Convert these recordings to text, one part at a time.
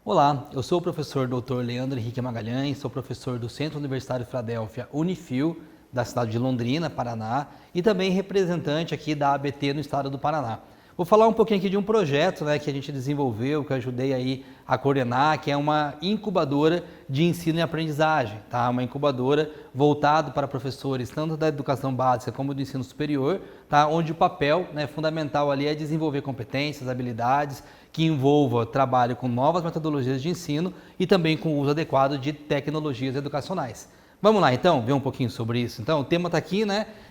Olá, eu sou o professor Dr. Leandro Henrique Magalhães, sou professor do Centro Universitário Filadélfia Unifil, da cidade de Londrina, Paraná, e também representante aqui da ABT no estado do Paraná. Vou falar um pouquinho aqui de um projeto que a gente desenvolveu, que eu ajudei aí a coordenar, que é uma incubadora de ensino e aprendizagem, tá? Uma incubadora voltada para professores tanto da educação básica como do ensino superior, tá? Onde o papel, fundamental ali é desenvolver competências, habilidades que envolva trabalho com novas metodologias de ensino e também com o uso adequado de tecnologias educacionais. Vamos lá então, ver um pouquinho sobre isso. Então, o tema está aqui,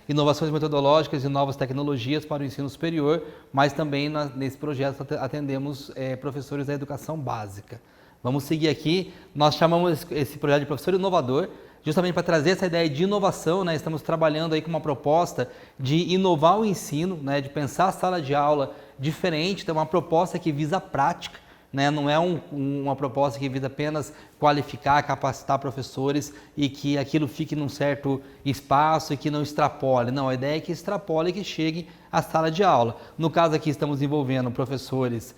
inovações metodológicas e novas tecnologias para o ensino superior, mas também nesse projeto atendemos professores da educação básica. Vamos seguir aqui, nós chamamos esse projeto de professor inovador, justamente para trazer essa ideia de inovação, estamos trabalhando aí com uma proposta de inovar o ensino, de pensar a sala de aula diferente, então uma proposta que visa a prática, não é uma proposta que visa apenas qualificar, capacitar professores e que aquilo fique num certo espaço e que não extrapole. Não, a ideia é que extrapole e que chegue à sala de aula. No caso aqui estamos envolvendo professores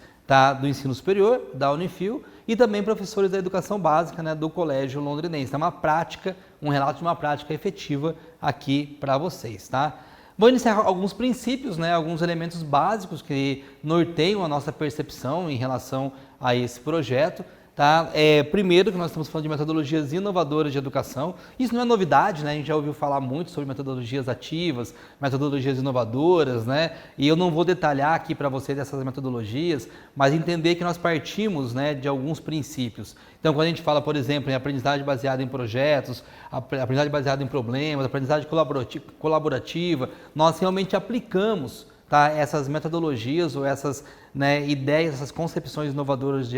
do ensino superior, da Unifil, e também professores da educação básica, do Colégio Londrinense. É uma prática, um relato de uma prática efetiva aqui para vocês, tá? Vou iniciar alguns princípios, alguns elementos básicos que norteiam a nossa percepção em relação a esse projeto. Tá? Primeiro que nós estamos falando de metodologias inovadoras de educação, isso não é novidade, a gente já ouviu falar muito sobre metodologias ativas, metodologias inovadoras, e eu não vou detalhar aqui para vocês essas metodologias, mas entender que nós partimos de alguns princípios. Então, quando a gente fala, por exemplo, em aprendizagem baseada em projetos, aprendizagem baseada em problemas, aprendizagem colaborativa, nós realmente aplicamos essas metodologias ou essas ideias, essas concepções inovadoras de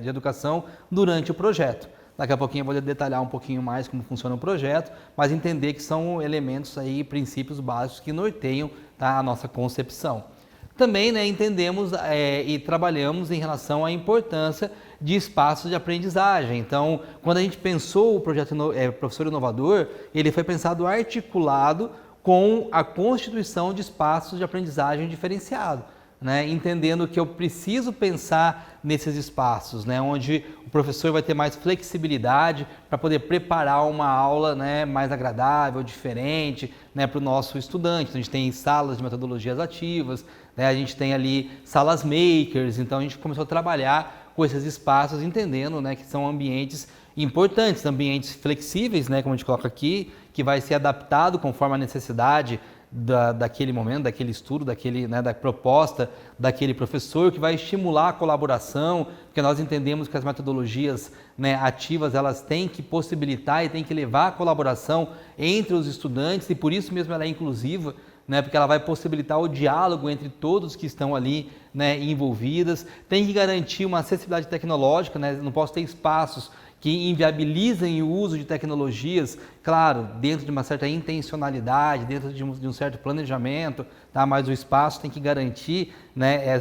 educação durante o projeto. Daqui a pouquinho eu vou detalhar um pouquinho mais como funciona o projeto, mas entender que são elementos aí, princípios básicos que norteiam a nossa concepção. Também entendemos e trabalhamos em relação à importância de espaços de aprendizagem. Então, quando a gente pensou o projeto Professor Inovador, ele foi pensado articulado com a constituição de espaços de aprendizagem diferenciado, entendendo que eu preciso pensar nesses espaços, onde o professor vai ter mais flexibilidade para poder preparar uma aula mais agradável, diferente para o nosso estudante. Então, a gente tem salas de metodologias ativas, a gente tem ali salas makers, então a gente começou a trabalhar com esses espaços, entendendo que são ambientes importantes, ambientes flexíveis, como a gente coloca aqui, que vai ser adaptado conforme a necessidade daquele momento, daquele estudo, da proposta daquele professor, que vai estimular a colaboração, porque nós entendemos que as metodologias ativas, elas têm que possibilitar e têm que levar a colaboração entre os estudantes, e por isso mesmo ela é inclusiva, porque ela vai possibilitar o diálogo entre todos que estão ali envolvidas, tem que garantir uma acessibilidade tecnológica, não posso ter espaços que inviabilizem o uso de tecnologias, claro, dentro de uma certa intencionalidade, dentro de um certo planejamento, mas o espaço tem que garantir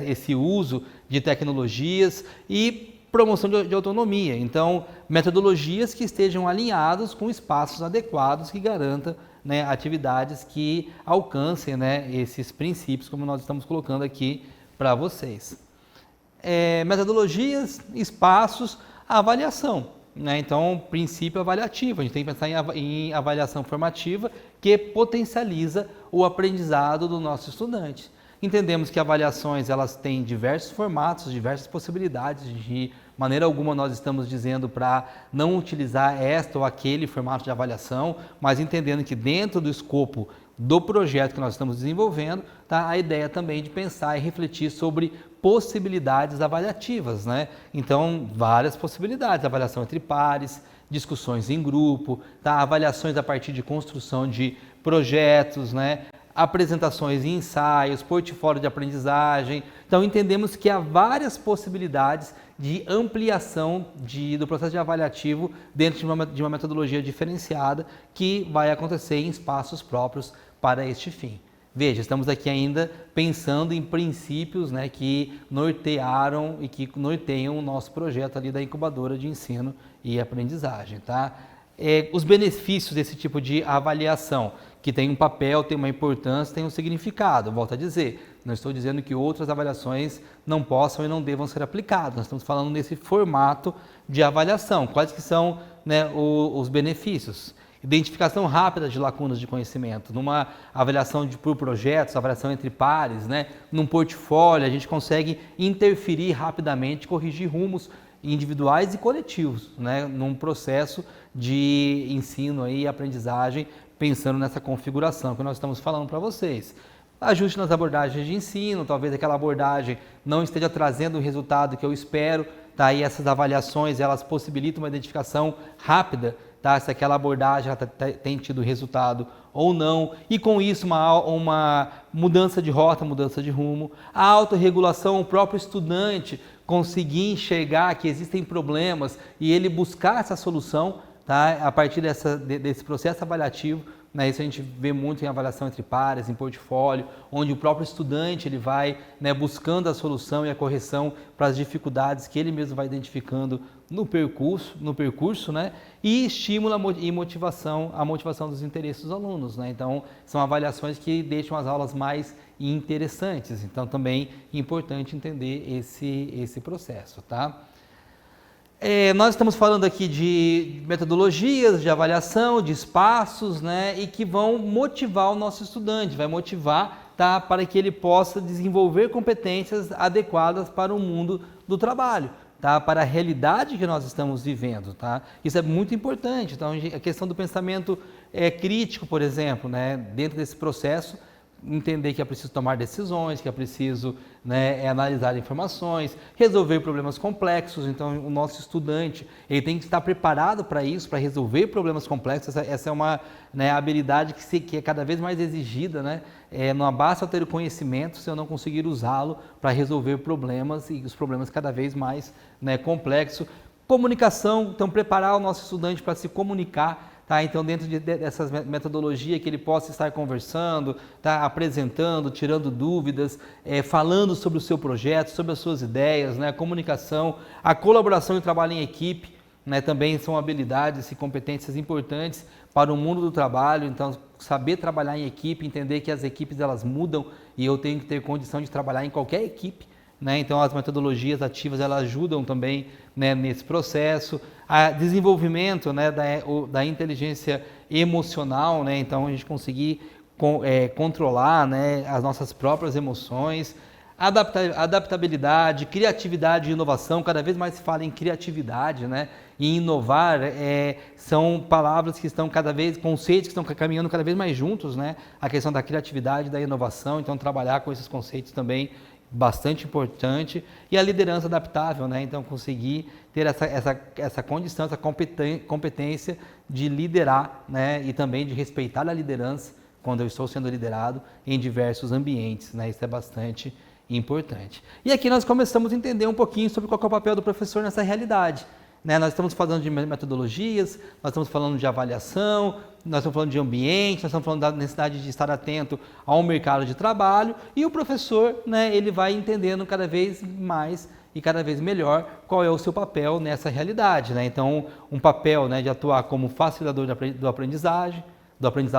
esse uso de tecnologias e promoção de autonomia. Então, metodologias que estejam alinhadas com espaços adequados que garantam atividades que alcancem esses princípios, como nós estamos colocando aqui para vocês. Metodologias, espaços, avaliação. Então, princípio avaliativo, a gente tem que pensar em avaliação formativa que potencializa o aprendizado do nosso estudante. Entendemos que avaliações elas têm diversos formatos, diversas possibilidades, de maneira alguma nós estamos dizendo para não utilizar esta ou aquele formato de avaliação, mas entendendo que dentro do escopo do projeto que nós estamos desenvolvendo, a ideia também de pensar e refletir sobre possibilidades avaliativas, Então, várias possibilidades, avaliação entre pares, discussões em grupo, avaliações a partir de construção de projetos, apresentações e ensaios, portfólio de aprendizagem. Então, entendemos que há várias possibilidades de ampliação do processo de avaliativo dentro de uma metodologia diferenciada que vai acontecer em espaços próprios para este fim. Veja, estamos aqui ainda pensando em princípios que nortearam e que norteiam o nosso projeto ali da incubadora de ensino e aprendizagem, os benefícios desse tipo de avaliação, que tem um papel, tem uma importância, tem um significado, volto a dizer, Não estou dizendo que outras avaliações não possam e não devam ser aplicadas. Nós estamos falando nesse formato de avaliação. Quais que são, né, os benefícios? Identificação rápida de lacunas de conhecimento. Numa avaliação por projetos, avaliação entre pares, né, num portfólio, a gente consegue interferir rapidamente, corrigir rumos individuais e coletivos, né, num processo de ensino e aprendizagem, pensando nessa configuração que nós estamos falando para vocês. Ajuste nas abordagens de ensino, talvez aquela abordagem não esteja trazendo o resultado que eu espero, tá? E essas avaliações, elas possibilitam uma identificação rápida, tá? Se aquela abordagem tem tido resultado ou não, e com isso uma mudança de rota, mudança de rumo. A autorregulação, o próprio estudante conseguir enxergar que existem problemas e ele buscar essa solução, tá? A partir desse processo avaliativo, né? Isso a gente vê muito em avaliação entre pares, em portfólio, onde o próprio estudante ele vai, né, buscando a solução e a correção para as dificuldades que ele mesmo vai identificando no percurso, né? E estimula e a motivação dos interesses dos alunos, né? Então, são avaliações que deixam as aulas mais interessantes. Então, também é importante entender esse processo, tá? Nós estamos falando aqui de metodologias de avaliação, de espaços, né, e que vão motivar o nosso estudante, vai motivar, tá, para que ele possa desenvolver competências adequadas para o mundo do trabalho, tá, para a realidade que nós estamos vivendo. Tá? Isso é muito importante. Então, a questão do pensamento crítico, por exemplo, né, dentro desse processo, entender que é preciso tomar decisões, que é preciso, né, analisar informações, resolver problemas complexos. Então, o nosso estudante ele tem que estar preparado para isso, para resolver problemas complexos. Essa é uma, né, habilidade que é cada vez mais exigida, né? Não basta eu ter o conhecimento se eu não conseguir usá-lo para resolver problemas, e os problemas cada vez mais, né, complexos. Comunicação, então preparar o nosso estudante para se comunicar. Tá, então, dentro dessas metodologias, que ele possa estar conversando, tá, apresentando, tirando dúvidas, falando sobre o seu projeto, sobre as suas ideias, né, a comunicação, a colaboração e o trabalho em equipe, né, também são habilidades e competências importantes para o mundo do trabalho. Então, saber trabalhar em equipe, entender que as equipes elas mudam e eu tenho que ter condição de trabalhar em qualquer equipe. Né? Então, as metodologias ativas elas ajudam também, né, nesse processo. A desenvolvimento, né, da inteligência emocional, né? Então, a gente conseguir controlar, né, as nossas próprias emoções. Adaptabilidade, criatividade e inovação. Cada vez mais se fala em criatividade, né? E inovar são palavras que estão conceitos que estão caminhando cada vez mais juntos, né? A questão da criatividade e da inovação. Então, trabalhar com esses conceitos também bastante importante. E a liderança adaptável, né? Então, conseguir ter essa condição, essa competência de liderar, né? E também de respeitar a liderança quando eu estou sendo liderado em diversos ambientes, né? Isso é bastante importante. E aqui nós começamos a entender um pouquinho sobre qual é o papel do professor nessa realidade. Né? Nós estamos falando de metodologias, nós estamos falando de avaliação, nós estamos falando de ambiente, nós estamos falando da necessidade de estar atento ao mercado de trabalho, e o professor, né, ele vai entendendo cada vez mais e cada vez melhor qual é o seu papel nessa realidade. Né? Então, um papel, né, de atuar como facilitador do aprendizado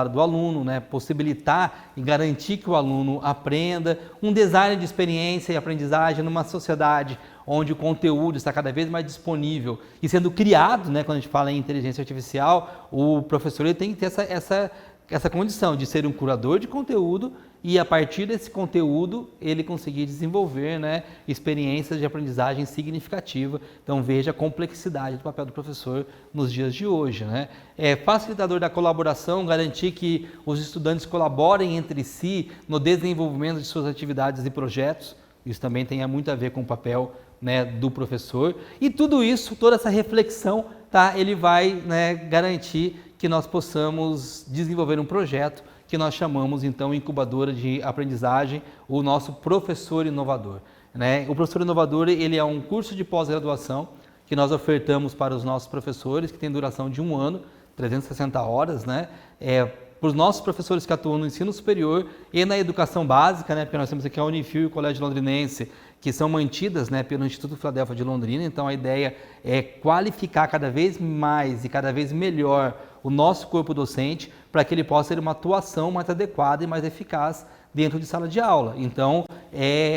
do aluno, né? Possibilitar e garantir que o aluno aprenda, um design de experiência e aprendizagem numa sociedade onde o conteúdo está cada vez mais disponível e sendo criado, né? Quando a gente fala em inteligência artificial, o professor ele tem que ter essa condição de ser um curador de conteúdo e, a partir desse conteúdo, ele conseguir desenvolver, né, experiências de aprendizagem significativa. Então, veja a complexidade do papel do professor nos dias de hoje. Né? Facilitador da colaboração, garantir que os estudantes colaborem entre si no desenvolvimento de suas atividades e projetos. Isso também tem muito a ver com o papel, né, do professor. E tudo isso, toda essa reflexão, tá, ele vai, né, garantir que nós possamos desenvolver um projeto que nós chamamos, então, incubadora de aprendizagem, o nosso professor inovador. Né? O professor inovador, ele é um curso de pós-graduação que nós ofertamos para os nossos professores, que tem duração de 1 ano, 360 horas, né? Para os nossos professores que atuam no ensino superior e na educação básica, né? Porque nós temos aqui a Unifil e o Colégio Londrinense, que são mantidas, né, pelo Instituto Filadélfia de Londrina. Então, a ideia é qualificar cada vez mais e cada vez melhor o nosso corpo docente para que ele possa ter uma atuação mais adequada e mais eficaz dentro de sala de aula. Então,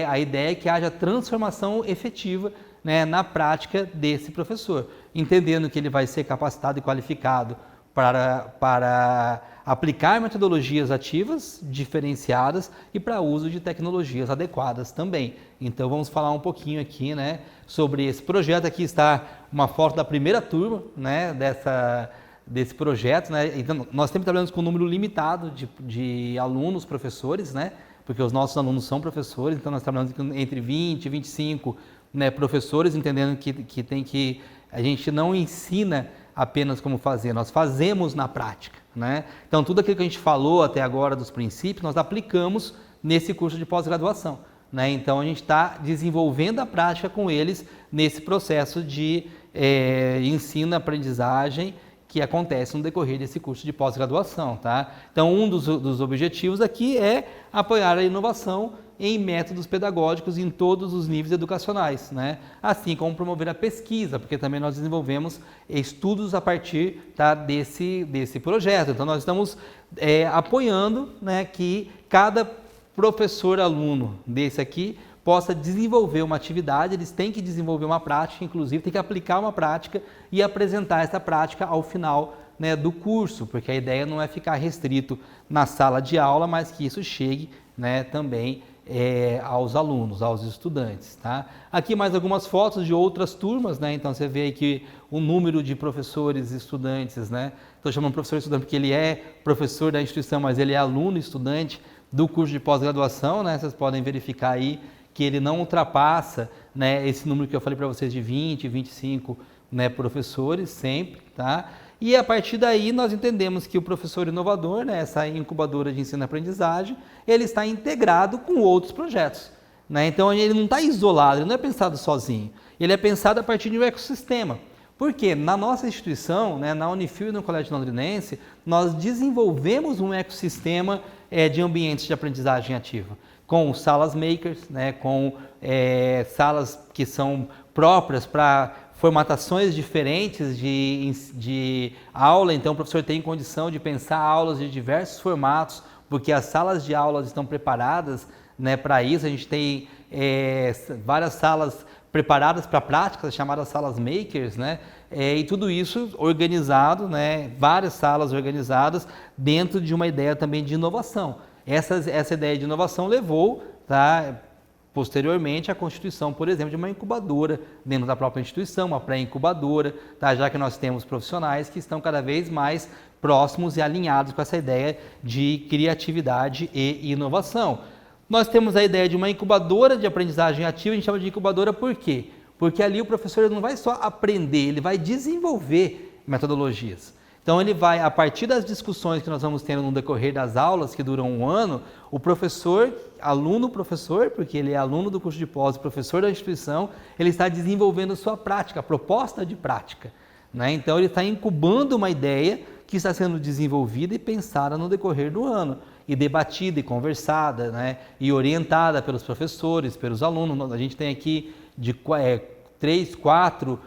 a ideia é que haja transformação efetiva, né, na prática desse professor, entendendo que ele vai ser capacitado e qualificado para aplicar metodologias ativas diferenciadas e para uso de tecnologias adequadas também. Então vamos falar um pouquinho aqui, né, sobre esse projeto. Aqui está uma foto da primeira turma, né, desse projeto, né? Então, nós sempre trabalhamos com um número limitado de alunos, professores, né, porque os nossos alunos são professores, então nós trabalhamos entre 20 e 25, né, professores, entendendo que a gente não ensina apenas como fazer, nós fazemos na prática, né? Então, tudo aquilo que a gente falou até agora dos princípios, nós aplicamos nesse curso de pós-graduação, né? Então, a gente está desenvolvendo a prática com eles nesse processo de ensino-aprendizagem que acontece no decorrer desse curso de pós-graduação, tá? Então, um dos objetivos aqui é apoiar a inovação em métodos pedagógicos em todos os níveis educacionais, né? Assim como promover a pesquisa, porque também nós desenvolvemos estudos a partir, tá, desse projeto. Então, nós estamos apoiando, né, que cada professor-aluno desse aqui possa desenvolver uma atividade, eles têm que desenvolver uma prática, inclusive tem que aplicar uma prática e apresentar essa prática ao final, né, do curso, porque a ideia não é ficar restrito na sala de aula, mas que isso chegue, né, também aos alunos, aos estudantes, tá? Aqui mais algumas fotos de outras turmas, né? Então você vê aqui o número de professores e estudantes, né? Estou chamando professor e estudante porque ele é professor da instituição, mas ele é aluno e estudante do curso de pós-graduação, né? Vocês podem verificar aí que ele não ultrapassa, né, esse número que eu falei para vocês de 20, 25, né, professores sempre, tá? E a partir daí nós entendemos que o professor inovador, né, essa incubadora de ensino-aprendizagem, ele está integrado com outros projetos, né? Então ele não está isolado, ele não é pensado sozinho, ele é pensado a partir de um ecossistema. Porque na nossa instituição, né, na Unifil e no Colégio Londrinense, nós desenvolvemos um ecossistema de ambientes de aprendizagem ativa, com salas makers, né, com salas que são próprias para formatações diferentes de aula. Então o professor tem condição de pensar aulas de diversos formatos, porque as salas de aulas estão preparadas, né, para isso. A gente tem várias salas preparadas para práticas, chamadas salas makers, né? E tudo isso organizado, né? Várias salas organizadas dentro de uma ideia também de inovação. Essa ideia de inovação levou, tá, posteriormente à constituição, por exemplo, de uma incubadora dentro da própria instituição, uma pré-incubadora, tá? Já que nós temos profissionais que estão cada vez mais próximos e alinhados com essa ideia de criatividade e inovação. Nós temos a ideia de uma incubadora de aprendizagem ativa, a gente chama de incubadora por quê? Porque ali o professor não vai só aprender, ele vai desenvolver metodologias. Então ele vai, a partir das discussões que nós vamos tendo no decorrer das aulas, que duram um ano, o professor, aluno-professor, porque ele é aluno do curso de pós, professor da instituição, ele está desenvolvendo sua prática, a proposta de prática, né? Então ele está incubando uma ideia que está sendo desenvolvida e pensada no decorrer do ano, e debatida e conversada, né, e orientada pelos professores, pelos alunos. A gente tem aqui de 3, 4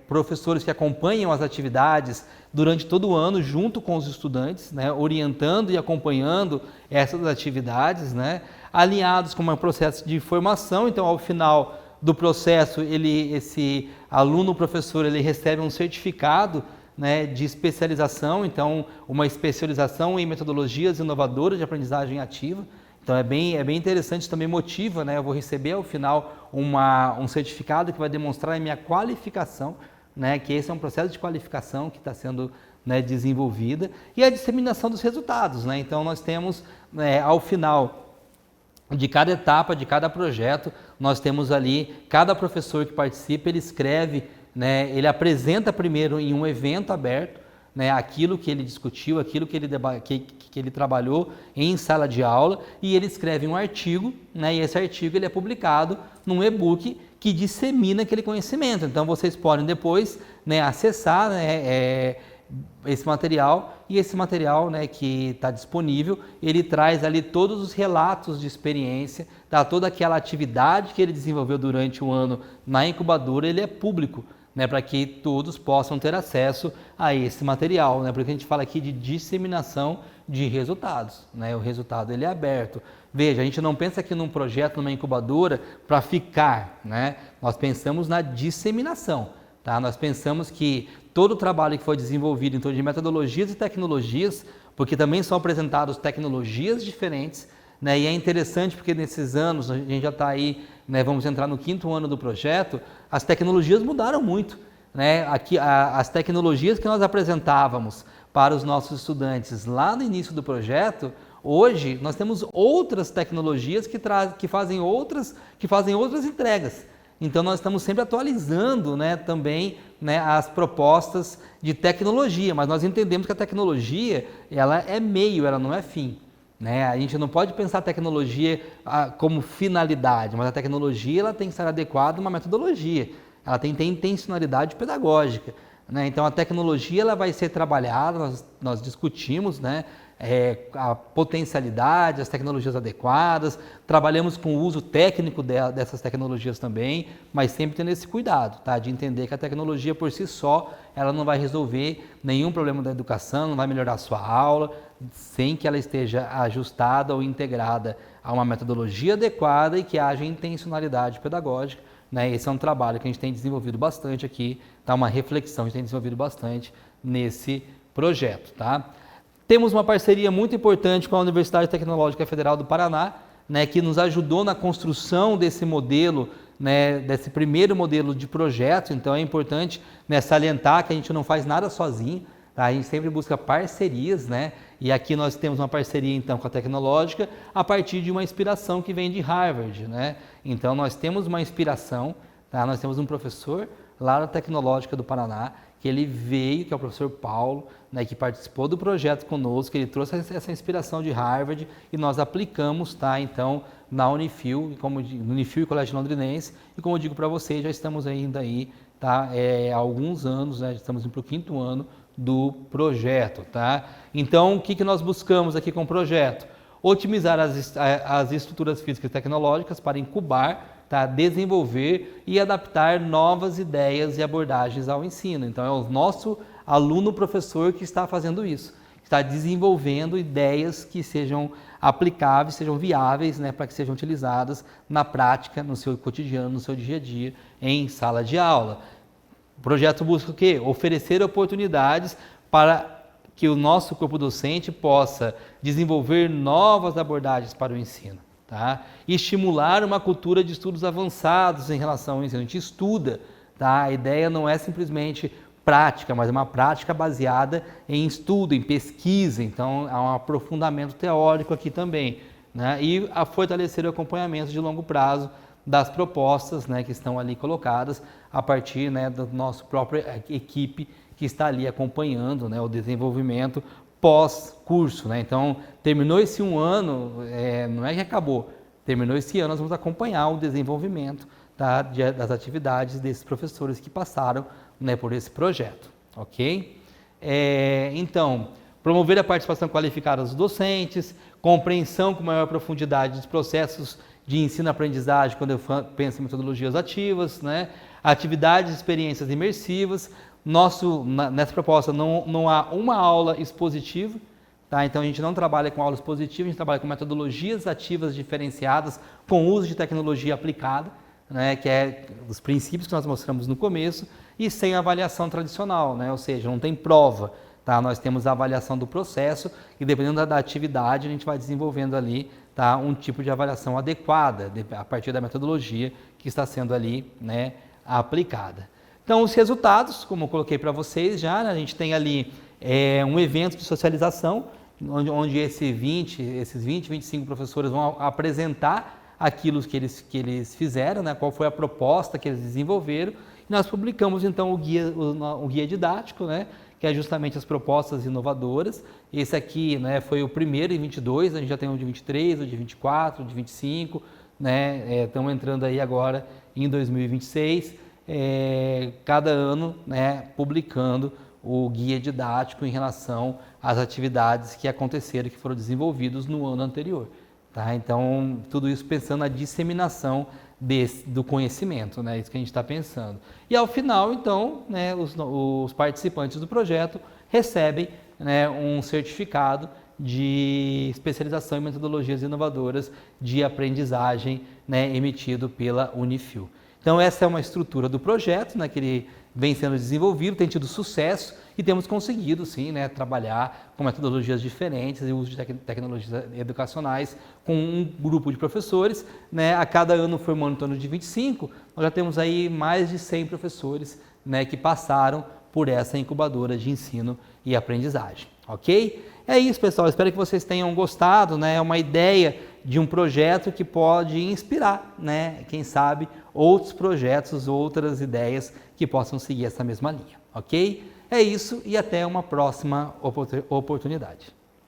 professores que acompanham as atividades durante todo o ano, junto com os estudantes, né, orientando e acompanhando essas atividades, né, alinhados com um processo de formação. Então, ao final do processo, esse aluno-professor, ele recebe um certificado, né, de especialização, então uma especialização em metodologias inovadoras de aprendizagem ativa. Então é bem interessante, também motiva, né? Eu vou receber ao final um certificado que vai demonstrar a minha qualificação, né? Que esse é um processo de qualificação que está sendo, né, desenvolvida, e a disseminação dos resultados, né? Então nós temos, ao final de cada etapa, de cada projeto, nós temos ali, cada professor que participa, ele escreve, né, ele apresenta primeiro em um evento aberto, né, aquilo que ele discutiu, aquilo que ele trabalhou em sala de aula, e ele escreve um artigo, né, e esse artigo ele é publicado num e-book que dissemina aquele conhecimento. Então vocês podem depois, né, acessar, né, esse material, e esse material, né, que está disponível, ele traz ali todos os relatos de experiência, tá? Toda aquela atividade que ele desenvolveu durante o ano na incubadora, ele é público, né, para que todos possam ter acesso a esse material, né, porque a gente fala aqui de disseminação de resultados, né? O resultado ele é aberto. Veja, a gente não pensa aqui num projeto, numa incubadora para ficar, né? Nós pensamos na disseminação, tá? Nós pensamos que todo o trabalho que foi desenvolvido em torno de metodologias e tecnologias, porque também são apresentadas tecnologias diferentes, né? E é interessante porque nesses anos, a gente já está aí, né, vamos entrar no 5º ano do projeto, as tecnologias mudaram muito, né? Aqui, as tecnologias que nós apresentávamos para os nossos estudantes lá no início do projeto, hoje nós temos outras tecnologias que fazem outras entregas. Então nós estamos sempre atualizando, né, também, né, as propostas de tecnologia, mas nós entendemos que a tecnologia ela é meio, ela não é fim. Né? A gente não pode pensar a tecnologia como finalidade, mas a tecnologia ela tem que estar adequada a uma metodologia, ela tem que ter intencionalidade pedagógica. Né? Então a tecnologia ela vai ser trabalhada, nós discutimos, né, a potencialidade, as tecnologias adequadas, trabalhamos com o uso técnico dessas tecnologias também, mas sempre tendo esse cuidado, tá? De entender que a tecnologia por si só ela não vai resolver nenhum problema da educação, não vai melhorar a sua aula, sem que ela esteja ajustada ou integrada a uma metodologia adequada e que haja intencionalidade pedagógica. Né? Esse é um trabalho que a gente tem desenvolvido bastante aqui, tá? Uma reflexão que a gente tem desenvolvido bastante nesse projeto. Tá? Temos uma parceria muito importante com a Universidade Tecnológica Federal do Paraná, né, que nos ajudou na construção desse modelo, né, desse primeiro modelo de projeto. Então é importante, né, salientar que a gente não faz nada sozinho, tá? A gente sempre busca parcerias, né? E aqui nós temos uma parceria então com a Tecnológica a partir de uma inspiração que vem de Harvard, né? Então nós temos uma inspiração, tá? Nós temos um professor lá na Tecnológica do Paraná, que ele veio, que é o professor Paulo, né, que participou do projeto conosco, ele trouxe essa inspiração de Harvard e nós aplicamos, tá, então, na Unifil, no Unifil e Colégio Londrinense, e como eu digo para vocês, já estamos ainda aí, tá, há alguns anos, né, estamos indo para o 5º ano do projeto, tá? Então, o que nós buscamos aqui com o projeto? Otimizar as estruturas físicas e tecnológicas para incubar, tá? Desenvolver e adaptar novas ideias e abordagens ao ensino. Então, é o nosso aluno-professor que está fazendo isso, está desenvolvendo ideias que sejam aplicáveis, sejam viáveis, né, para que sejam utilizadas na prática, no seu cotidiano, no seu dia a dia, em sala de aula. O projeto busca o quê? Oferecer oportunidades para que o nosso corpo docente possa desenvolver novas abordagens para o ensino. Tá? E estimular uma cultura de estudos avançados em relação ao ensino. A gente estuda, tá? A ideia não é simplesmente prática, mas é uma prática baseada em estudo, em pesquisa. Então, há um aprofundamento teórico aqui também. Né? E a fortalecer o acompanhamento de longo prazo das propostas, né, que estão ali colocadas a partir, né, da nossa própria equipe que está ali acompanhando, né, o desenvolvimento pós-curso, né? Então, terminou esse um ano, não é que acabou, terminou esse ano, nós vamos acompanhar o desenvolvimento, tá, das atividades desses professores que passaram, né, por esse projeto, ok? Então, promover a participação qualificada dos docentes, compreensão com maior profundidade dos processos de ensino-aprendizagem, quando eu penso em metodologias ativas, né? Atividades e experiências imersivas. Nessa proposta não há uma aula expositiva, tá? Então a gente não trabalha com aula expositiva, a gente trabalha com metodologias ativas diferenciadas, com uso de tecnologia aplicada, né? Que é os princípios que nós mostramos no começo, e sem avaliação tradicional, né? Ou seja, não tem prova. Tá? Nós temos a avaliação do processo e dependendo da atividade a gente vai desenvolvendo ali, tá, um tipo de avaliação adequada a partir da metodologia que está sendo ali, né, aplicada. Então os resultados, como eu coloquei para vocês já, né, a gente tem ali um evento de socialização, onde esses 20, 25 professores vão apresentar aquilo que eles fizeram, né, qual foi a proposta que eles desenvolveram, e nós publicamos então o guia didático, né, que é justamente as propostas inovadoras. Esse aqui, né, foi o primeiro em 22, a gente já tem o de 23, o de 24, o de 25, né, estamos entrando aí agora em 2026, cada ano, né, publicando o guia didático em relação às atividades que aconteceram, que foram desenvolvidos no ano anterior. Tá? Então, tudo isso pensando na disseminação do conhecimento, né? Isso que a gente está pensando. E ao final, então, né, os participantes do projeto recebem, né, um certificado de especialização em metodologias inovadoras de aprendizagem, né, emitido pela Unifil. Então essa é uma estrutura do projeto, né, que ele vem sendo desenvolvido, tem tido sucesso e temos conseguido, sim, né, trabalhar com metodologias diferentes e uso de tecnologias educacionais com um grupo de professores, né, a cada ano formando em torno de 25, nós já temos aí mais de 100 professores, né, que passaram por essa incubadora de ensino e aprendizagem, ok? É isso, pessoal, espero que vocês tenham gostado, né, é uma ideia de um projeto que pode inspirar, né, quem sabe, outros projetos, outras ideias que possam seguir essa mesma linha, ok? É isso e até uma próxima oportunidade.